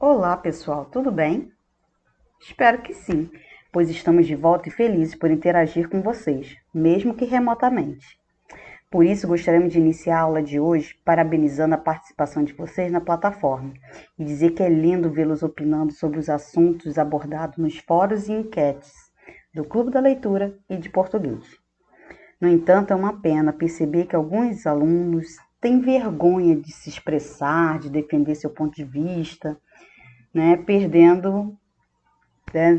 Olá, pessoal, tudo bem? Espero que sim, pois estamos de volta e felizes por interagir com vocês, mesmo que remotamente. Por isso, gostaríamos de iniciar a aula de hoje parabenizando a participação de vocês na plataforma e dizer que é lindo vê-los opinando sobre os assuntos abordados nos fóruns e enquetes do Clube da Leitura e de Português. No entanto, é uma pena perceber que alguns alunos têm vergonha de se expressar, de defender seu ponto de vista, perdendo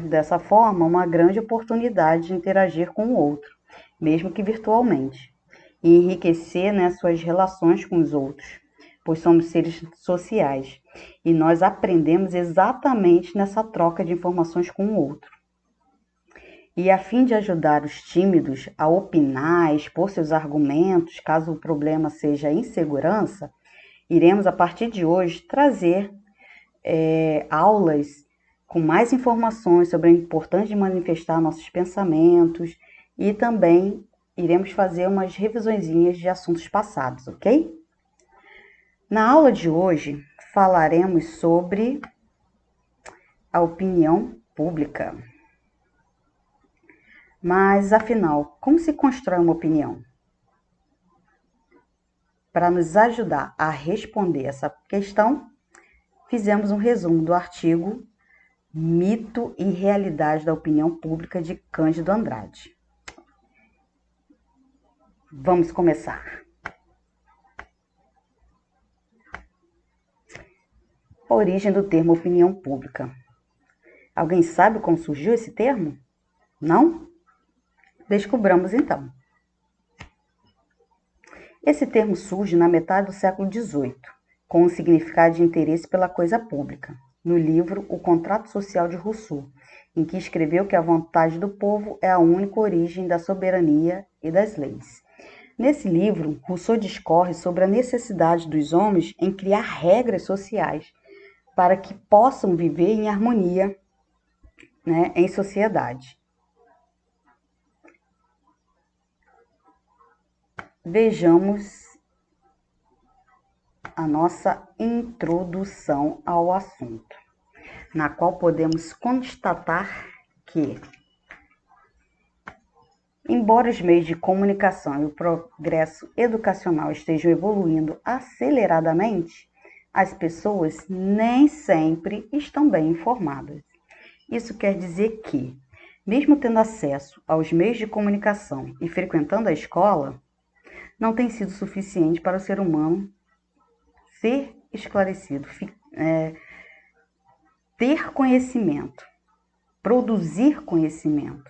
dessa forma uma grande oportunidade de interagir com o outro, mesmo que virtualmente, e enriquecer, suas relações com os outros, pois somos seres sociais e nós aprendemos exatamente nessa troca de informações com o outro. E a fim de ajudar os tímidos a opinar, expor seus argumentos, caso o problema seja a insegurança, iremos a partir de hoje trazer aulas com mais informações sobre a importância de manifestar nossos pensamentos e também iremos fazer umas revisõezinhas de assuntos passados, ok? Na aula de hoje falaremos sobre a opinião pública. Mas afinal, como se constrói uma opinião? Para nos ajudar a responder essa questão, fizemos um resumo do artigo Mito e Realidade da Opinião Pública de Cândido Andrade. Vamos começar. A origem do termo opinião pública. Alguém sabe como surgiu esse termo? Não? Descobramos então. Esse termo surge na metade do século XVIII, com o significado de interesse pela coisa pública, no livro O Contrato Social de Rousseau, em que escreveu que a vontade do povo é a única origem da soberania e das leis. Nesse livro, Rousseau discorre sobre a necessidade dos homens em criar regras sociais para que possam viver em harmonia, em sociedade. Vejamos a nossa introdução ao assunto, na qual podemos constatar que, embora os meios de comunicação e o progresso educacional estejam evoluindo aceleradamente, as pessoas nem sempre estão bem informadas. Isso quer dizer que, mesmo tendo acesso aos meios de comunicação e frequentando a escola, não tem sido suficiente para o ser humano ser esclarecido, ter conhecimento, produzir conhecimento,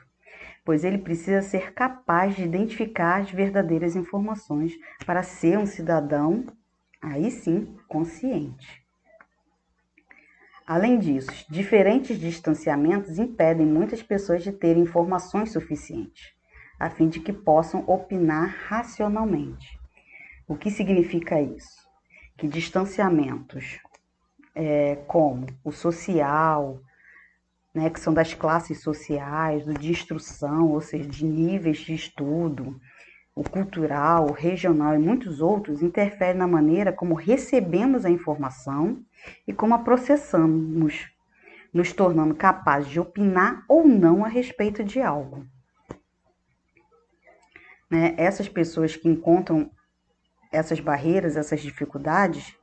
pois ele precisa ser capaz de identificar as verdadeiras informações para ser um cidadão, aí sim, consciente. Além disso, diferentes distanciamentos impedem muitas pessoas de terem informações suficientes, a fim de que possam opinar racionalmente. O que significa isso? Que distanciamentos como o social, que são das classes sociais, do de instrução, ou seja, de níveis de estudo, o cultural, o regional e muitos outros, interferem na maneira como recebemos a informação e como a processamos, nos tornando capazes de opinar ou não a respeito de algo. Essas pessoas que encontram essas barreiras, essas dificuldades,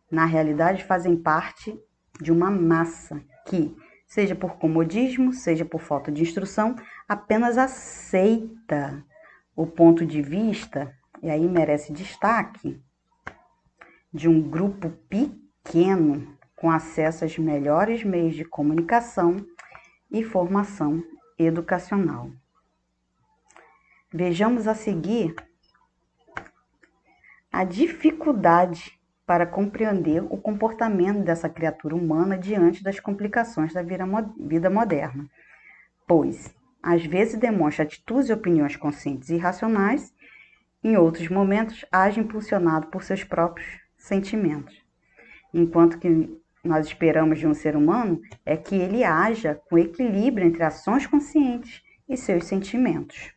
na realidade fazem parte de uma massa que, seja por comodismo, seja por falta de instrução, apenas aceita o ponto de vista, e aí merece destaque, de um grupo pequeno com acesso aos melhores meios de comunicação e formação educacional. Vejamos a seguir a dificuldade para compreender o comportamento dessa criatura humana diante das complicações da vida moderna, pois, às vezes demonstra atitudes e opiniões conscientes e racionais, em outros momentos age impulsionado por seus próprios sentimentos. Enquanto que nós esperamos de um ser humano é que ele haja com equilíbrio entre ações conscientes e seus sentimentos.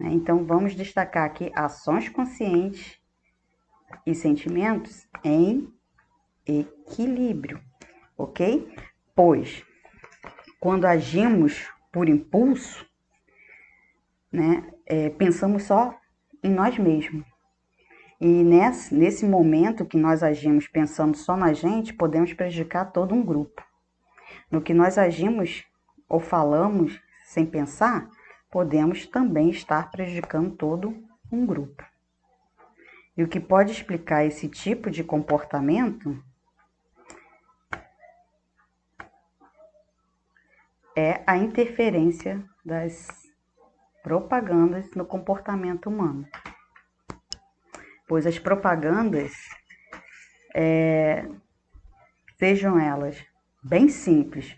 Então, vamos destacar aqui ações conscientes e sentimentos em equilíbrio. ok? Pois, quando agimos por impulso, né, pensamos só em nós mesmos. E nesse momento que nós agimos pensando só na gente, podemos prejudicar todo um grupo. No que nós agimos ou falamos sem pensar, podemos também estar prejudicando todo um grupo. E o que pode explicar esse tipo de comportamento é a interferência das propagandas no comportamento humano. Pois as propagandas, sejam elas bem simples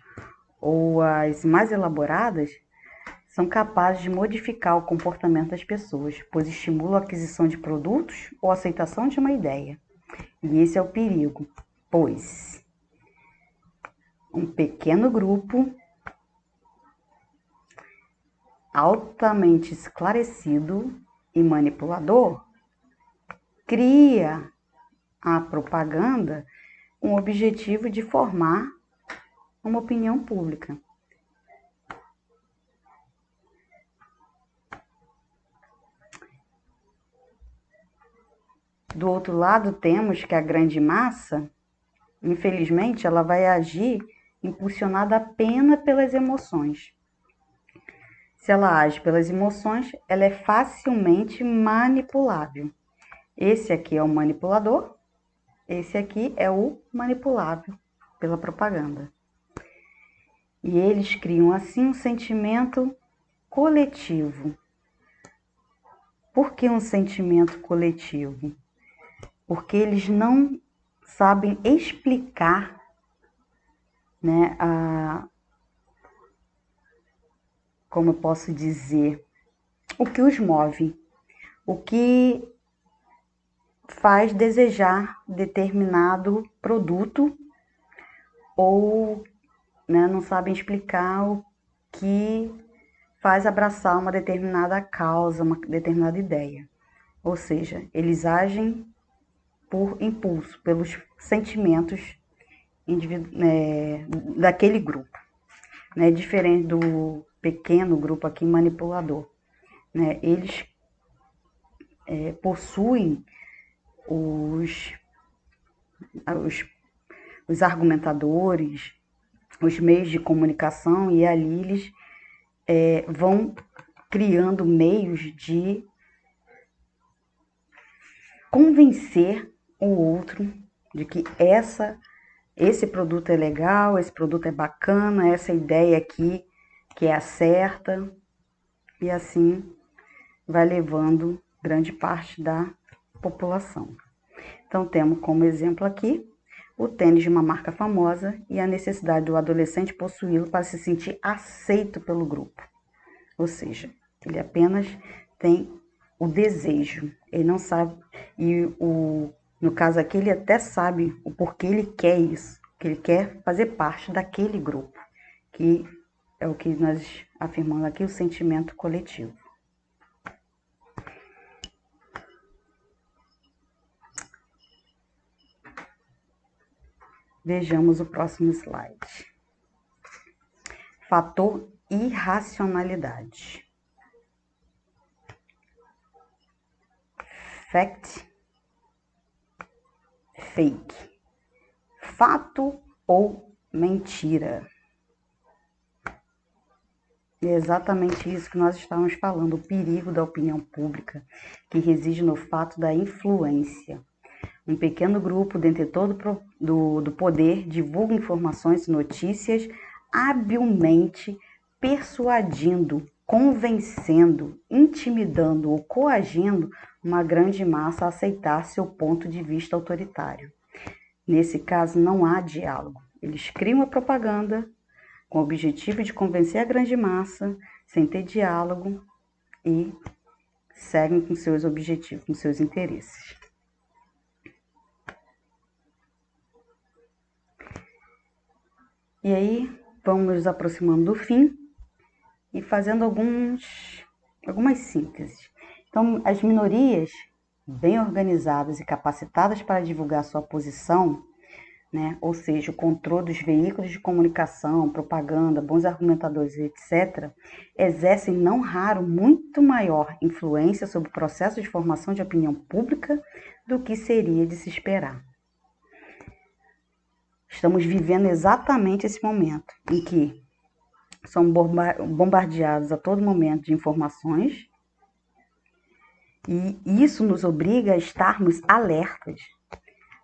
ou as mais elaboradas, são capazes de modificar o comportamento das pessoas, pois estimulam a aquisição de produtos ou a aceitação de uma ideia. E esse é o perigo, pois um pequeno grupo altamente esclarecido e manipulador cria a propaganda com o objetivo de formar uma opinião pública. Do outro lado, temos que a grande massa, infelizmente, ela vai agir impulsionada apenas pelas emoções. Se ela age pelas emoções, ela é facilmente manipulável. Esse aqui é o manipulador, esse aqui é o manipulável pela propaganda. E eles criam assim um sentimento coletivo. Por que um sentimento coletivo? Porque eles não sabem explicar, né, como eu posso dizer, o que os move, o que faz desejar determinado produto ou, né, não sabem explicar o que faz abraçar uma determinada causa, uma determinada ideia. Ou seja, eles por impulso, pelos sentimentos daquele grupo, né? Diferente do pequeno grupo aqui manipulador, né? Eles possuem os argumentadores, os meios de comunicação, e ali eles vão criando meios de convencer o outro de que esse produto é legal, esse produto é bacana, essa ideia aqui que é a certa, e assim vai levando grande parte da população. Então temos como exemplo aqui o tênis de uma marca famosa e a necessidade do adolescente possuí-lo para se sentir aceito pelo grupo. Ou seja, ele apenas tem o desejo, ele não sabe, no caso aqui ele até sabe o porquê ele quer isso, que ele quer fazer parte daquele grupo, que é o que nós afirmamos aqui, o sentimento coletivo. Vejamos o próximo slide. Fator irracionalidade. Fact, fake. Fato ou mentira. É exatamente isso que nós estávamos falando, o perigo da opinião pública, que reside no fato da influência. Um pequeno grupo detentor do poder divulga informações e notícias habilmente persuadindo, convencendo, intimidando ou coagindo uma grande massa a aceitar seu ponto de vista autoritário. Nesse caso, não há diálogo. Eles criam a propaganda com o objetivo de convencer a grande massa, sem ter diálogo, e seguem com seus objetivos, com seus interesses. E aí, vamos nos aproximando do fim e fazendo algumas sínteses. Então, as minorias bem organizadas e capacitadas para divulgar sua posição né? Ou seja, o controle dos veículos de comunicação, propaganda, bons argumentadores, etc., exercem não raro muito maior influência sobre o processo de formação de opinião pública do que seria de se esperar. Estamos vivendo exatamente esse momento em que somos bombardeados a todo momento de informações e isso nos obriga a estarmos alertas,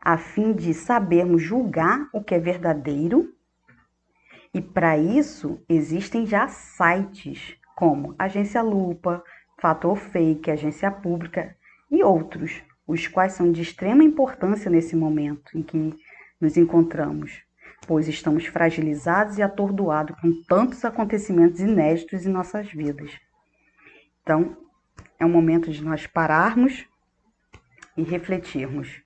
a fim de sabermos julgar o que é verdadeiro. E para isso existem já sites como Agência Lupa, Fator Fake, Agência Pública e outros, os quais são de extrema importância nesse momento em que nos encontramos, pois estamos fragilizados e atordoados com tantos acontecimentos inéditos em nossas vidas. Então, é o momento de nós pararmos e refletirmos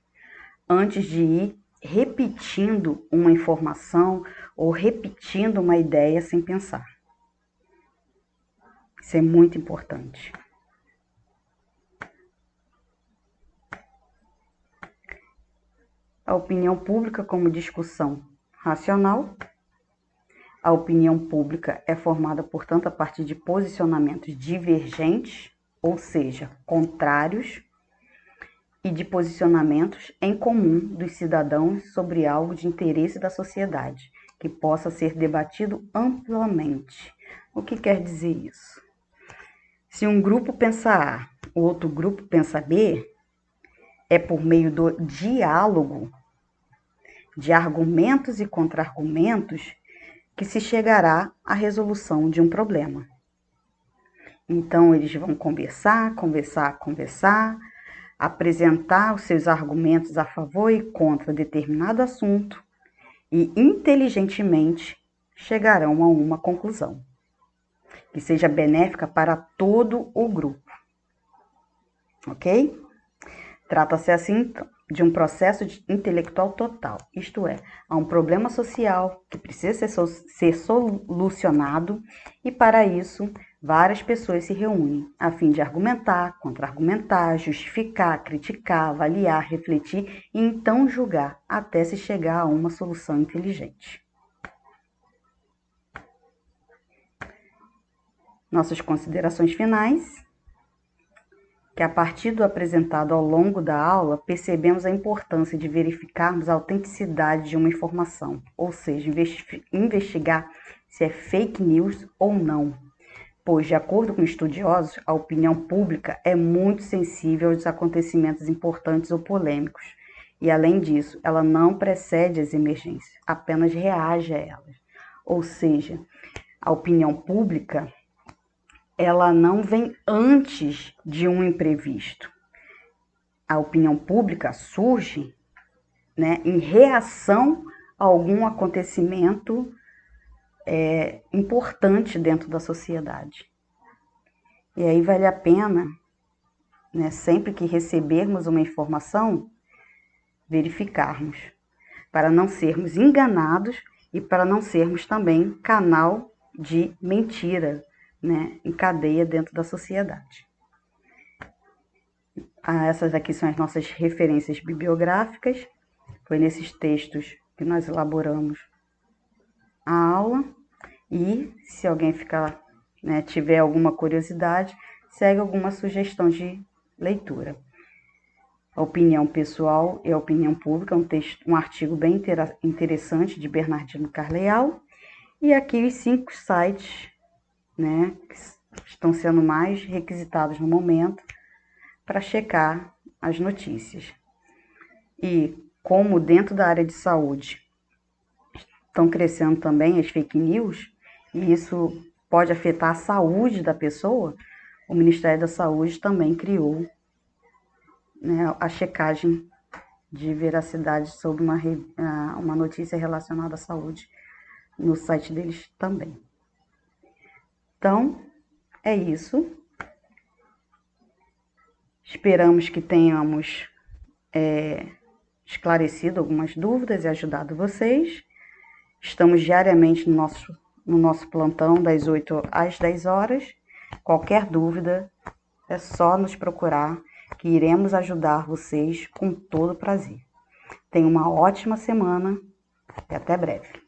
antes de ir repetindo uma informação ou repetindo uma ideia sem pensar. Isso é muito importante. A opinião pública como discussão racional. A opinião pública é formada, portanto, a partir de posicionamentos divergentes, ou seja, contrários, e de posicionamentos em comum dos cidadãos sobre algo de interesse da sociedade, que possa ser debatido amplamente. O que quer dizer isso? Se um grupo pensa A, o outro grupo pensa B, é por meio do diálogo, de argumentos e contra-argumentos, que se chegará à resolução de um problema. Então, eles vão conversar, apresentar os seus argumentos a favor e contra determinado assunto e, inteligentemente, chegarão a uma conclusão que seja benéfica para todo o grupo. Ok? Trata-se, assim, de um processo intelectual total, isto é, há um problema social que precisa ser solucionado e, para isso, várias pessoas se reúnem a fim de argumentar, contra-argumentar, justificar, criticar, avaliar, refletir e então julgar até se chegar a uma solução inteligente. Nossas considerações finais. Que a partir do apresentado ao longo da aula, percebemos a importância de verificarmos a autenticidade de uma informação, ou seja, investigar se é fake news ou não, pois, de acordo com estudiosos, a opinião pública é muito sensível aos acontecimentos importantes ou polêmicos, e, além disso, ela não precede as emergências, apenas reage a elas. Ou seja, a opinião pública ela não vem antes de um imprevisto. A opinião pública surge, né, em reação a algum acontecimento importante dentro da sociedade. E aí vale a pena, né, sempre que recebermos uma informação, verificarmos, para não sermos enganados e para não sermos também canal de mentira, né, em cadeia dentro da sociedade. Essas aqui são as nossas referências bibliográficas. Foi nesses textos que nós elaboramos a aula. E se alguém tiver alguma curiosidade, segue alguma sugestão de leitura. A opinião pessoal e a opinião pública, um artigo bem interessante de Bernardino Carleal. E aqui os 5 sites, né, que estão sendo mais requisitados no momento para checar as notícias. E como dentro da área de saúde estão crescendo também as fake news, e isso pode afetar a saúde da pessoa, o Ministério da Saúde também criou, né, a checagem de veracidade sobre uma notícia relacionada à saúde no site deles também. Então, é isso. Esperamos que tenhamos esclarecido algumas dúvidas e ajudado vocês. Estamos diariamente no nosso plantão, das 8 às 10 horas. Qualquer dúvida, é só nos procurar, que iremos ajudar vocês com todo prazer. Tenham uma ótima semana E até breve.